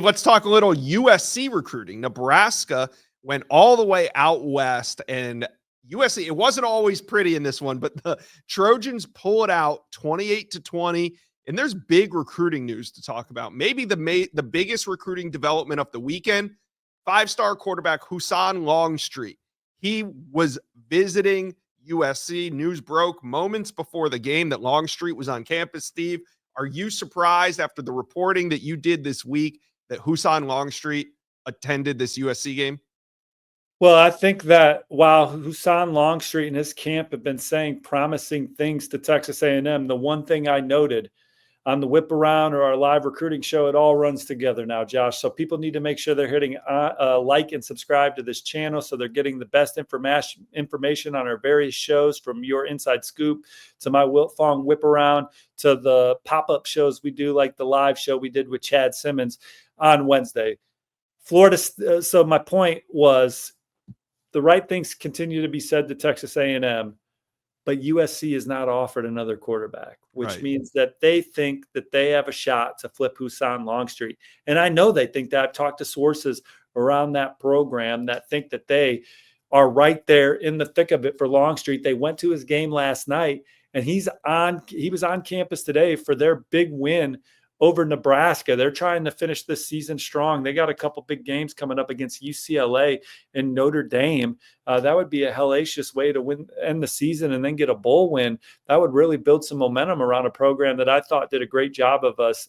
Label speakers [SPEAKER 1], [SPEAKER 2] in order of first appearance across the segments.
[SPEAKER 1] Let's talk a little USC recruiting. Nebraska went all the way out west, and USC, it wasn't always pretty in this one, but the Trojans pull it out 28-20. And there's big recruiting news to talk about. Maybe the biggest recruiting development of the weekend, 5-star quarterback Husan Longstreet. He was visiting USC. News broke moments before the game that Longstreet was on campus. Steve, are you surprised after the reporting that you did this week that Husan Longstreet attended this USC game?
[SPEAKER 2] Well, I think that while Husan Longstreet and his camp have been saying promising things to Texas A&M, the one thing I noted on the Whip Around or our live recruiting show, it all runs together now, Josh. So people need to make sure they're hitting like and subscribe to this channel so they're getting the best information on our various shows, from your Inside Scoop to my Wiltfong Whip Around to the pop-up shows we do, like the live show we did with Chad Simmons on Wednesday. Florida. So my point was, the right things continue to be said to Texas A&M, but USC is not offered another quarterback, which means that they think that they have a shot to flip Husan Longstreet. And I know they think that. I've talked to sources around that program that think that they are right there in the thick of it for Longstreet. They went to his game last night, and he was on campus today for their big win over Nebraska. They're trying to finish this season strong. They got a couple big games coming up against UCLA and Notre Dame. That would be a hellacious way to end the season and then get a bowl win. That would really build some momentum around a program that I thought did a great job of us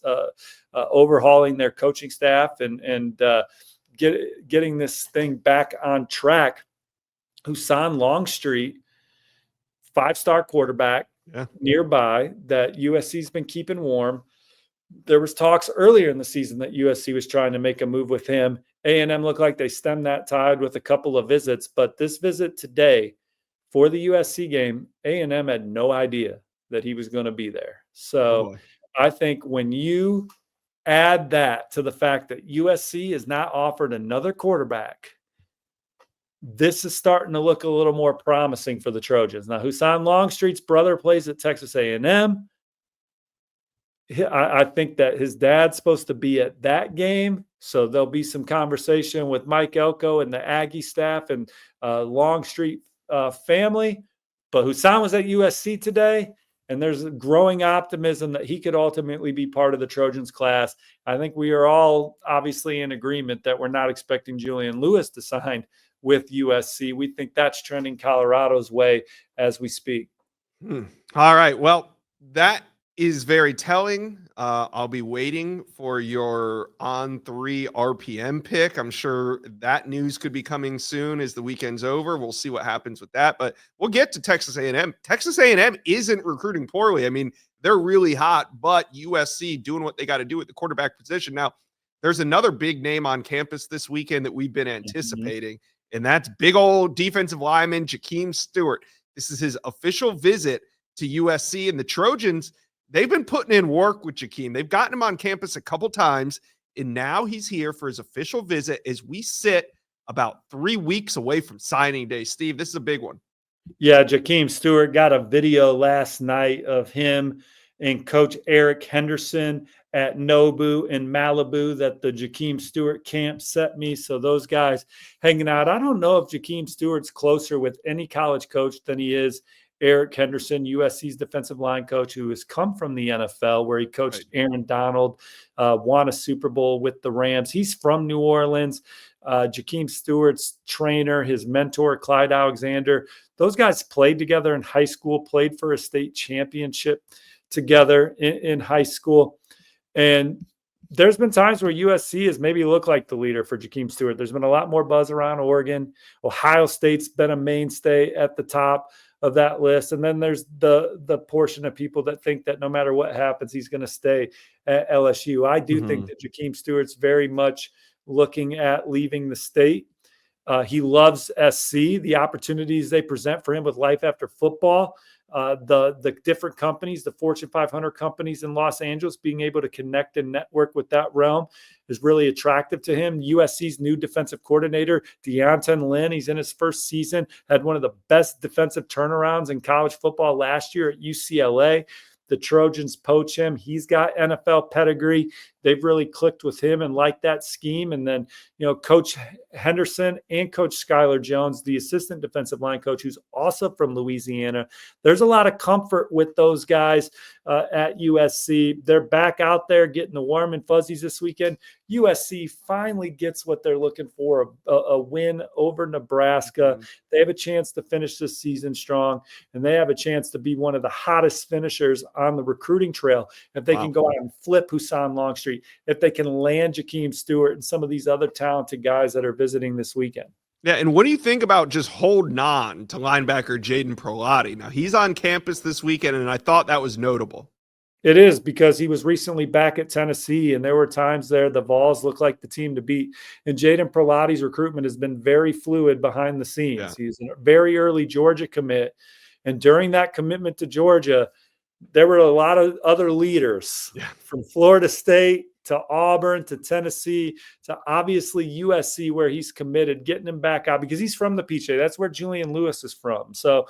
[SPEAKER 2] overhauling their coaching staff and getting this thing back on track. Husan Longstreet, 5-star quarterback nearby that USC's been keeping warm. There was talks earlier in the season that USC was trying to make a move with him. A&M looked like they stemmed that tide with a couple of visits, but this visit today for the USC game, A&M had no idea that he was going to be there. So I think when you add that to the fact that USC is not offered another quarterback, this is starting to look a little more promising for the Trojans. Now, Husan Longstreet's brother plays at Texas A&M. I think that his dad's supposed to be at that game, so there'll be some conversation with Mike Elko and the Aggie staff and Longstreet family. But Husan was at USC today, and there's a growing optimism that he could ultimately be part of the Trojans class. I think we are all obviously in agreement that we're not expecting Julian Lewis to sign with USC. We think that's trending Colorado's way as we speak.
[SPEAKER 1] All right. Well, that is very telling. I'll be waiting for your On3 RPM pick. I'm sure that news could be coming soon as the weekend's over. We'll see what happens with that, but we'll get to Texas A&M. Texas A&M isn't recruiting poorly. I mean, they're really hot, but USC doing what they got to do at the quarterback position. Now, there's another big name on campus this weekend that we've been anticipating, and that's big old defensive lineman Jakeem Stewart. This is his official visit to USC, and the Trojans, they've been putting in work with Jakeem. They've gotten him on campus a couple times, and now he's here for his official visit as we sit about 3 weeks away from signing day. Steve, this is a big one.
[SPEAKER 2] Yeah, Jakeem Stewart got a video last night of him and Coach Eric Henderson at Nobu in Malibu that the Jakeem Stewart camp sent me. So those guys hanging out. I don't know if Jakeem Stewart's closer with any college coach than he is Eric Henderson, USC's defensive line coach, who has come from the NFL, where he coached Aaron Donald, won a Super Bowl with the Rams. He's from New Orleans. Jakeem Stewart's trainer, his mentor, Clyde Alexander, those guys played together in high school, played for a state championship together in high school. And there's been times where USC has maybe looked like the leader for Jakeem Stewart. There's been a lot more buzz around Oregon. Ohio State's been a mainstay at the top of that list. And then there's the portion of people that think that no matter what happens, he's going to stay at LSU. I do think that Jakeem Stewart's very much looking at leaving the state. He loves SC, the opportunities they present for him with life after football. The different companies, the Fortune 500 companies in Los Angeles, being able to connect and network with that realm is really attractive to him. USC's new defensive coordinator, Deonton Lynn, he's in his first season, had one of the best defensive turnarounds in college football last year at UCLA. The Trojans poach him. He's got NFL pedigree. they've really clicked with him and liked that scheme. And then, Coach Henderson and Coach Skylar Jones, the assistant defensive line coach, who's also from Louisiana. There's a lot of comfort with those guys at USC. They're back out there getting the warm and fuzzies this weekend. USC finally gets what they're looking for, a win over Nebraska.
[SPEAKER 1] Mhm.
[SPEAKER 2] They have a chance to finish this season strong, and they have a chance to be one of the hottest finishers on the recruiting trail. If they can go out and flip Husan Longstreet, if they can land Jakeem Stewart and some of these other talented guys that are visiting this weekend.
[SPEAKER 1] Yeah, and what do you think about just holding on to linebacker Jaden Prolati? Now, he's on campus this weekend, and I thought that was notable.
[SPEAKER 2] It is, because he was recently back at Tennessee, and there were times there the Vols looked like the team to beat. And Jaden Prolati's recruitment has been very fluid behind the scenes.
[SPEAKER 1] Yeah.
[SPEAKER 2] He's a very early Georgia commit, and during that commitment to Georgia, there were a lot of other leaders from Florida State to Auburn to Tennessee to obviously USC, where he's committed, getting him back out because he's from the Peach State. That's where Julian Lewis is from. So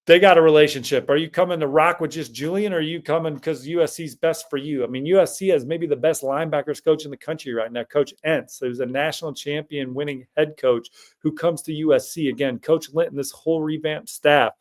[SPEAKER 2] they got a relationship. Are you coming to rock with just Julian, or are you coming because USC's best for you? I mean, USC has maybe the best linebackers coach in the country right now, Coach Entz, who's a national champion winning head coach who comes to USC. Again, Coach Linton, this whole revamped staff.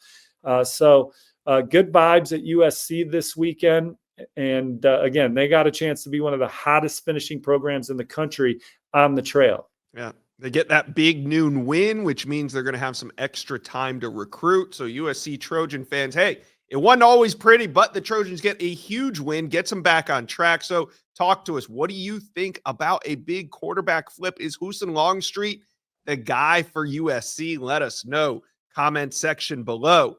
[SPEAKER 2] So good vibes at USC this weekend. And again, they got a chance to be one of the hottest finishing programs in the country on the trail.
[SPEAKER 1] Yeah. They get that big noon win, which means they're going to have some extra time to recruit. So USC Trojan fans, hey, it wasn't always pretty, but the Trojans get a huge win, gets them back on track. So talk to us. What do you think about a big quarterback flip? Is Husan Longstreet the guy for USC? Let us know. Comment section below.